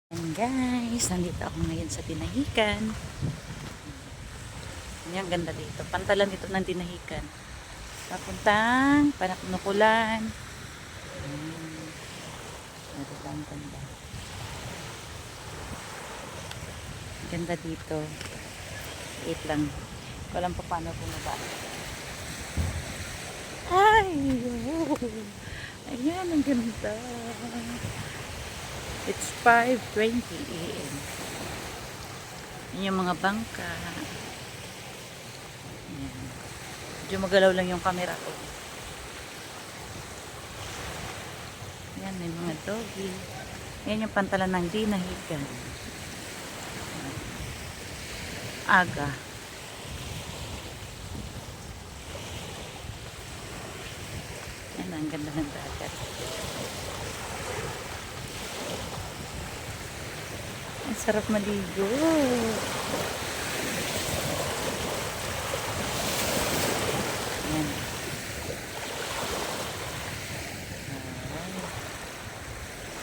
Ayan guys, nandito ako ngayon sa Tinahikan. Ayan, ganda dito. Pantalan dito ng Tinahikan. Papuntang Panakulan. Ganda, ganda. Ganda dito. Wait lang. Ko alam pa paano bumaba. Ay! Ayan, ang ganda. It's 5:20 AM. Yan yung mga bangka. Ayan. Medyo magalaw lang yung camera ko. Ayan, may mga doggy. Ayan yung pantalan ng Tinahikan. Aga. Ayan, ang ganda ng dagat. Ang sarap maligo. Ayan.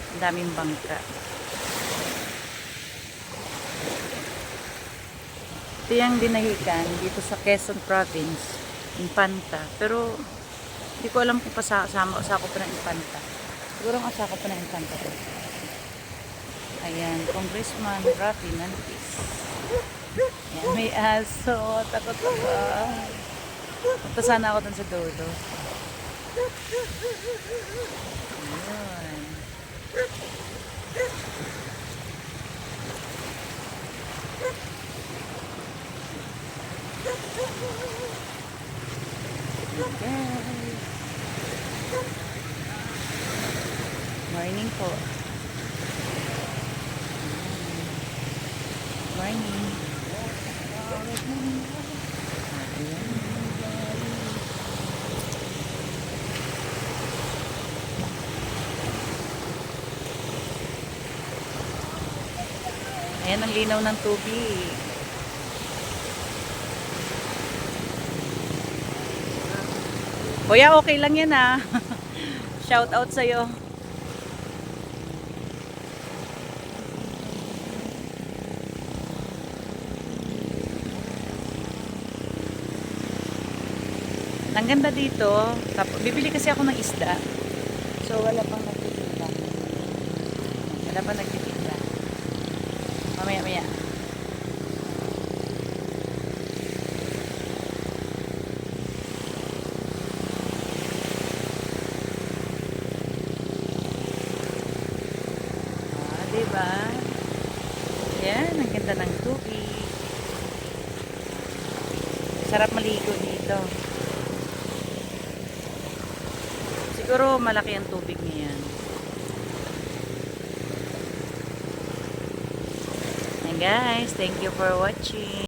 Ang daming bangka. Ito yung Tinahikan dito sa Quezon Province, Infanta. Pero hindi ko alam kung pasama ako pa ng Infanta. Siguro ang asako pa ng Infanta ko. Ayan, Congressman Rafi Nantis. Ayan, may aso. Takot ako. Punta sana ako dun sa dulo. Ayan. Okay. Morning po. Morning. Ayan. Ayan ang linaw ng tubig. Kuya, okay lang yan ah. Shout out sa'yo. Ang ganda dito. Bibili kasi ako ng isda. So wala pang nagtitinda. Wala pang nagtitinda. Mamaya-maya. Diba? Yan, ang ganda ng tubig. Sarap maligo dito. Siguro malaki ang tubig niyan. And guys, thank you for watching.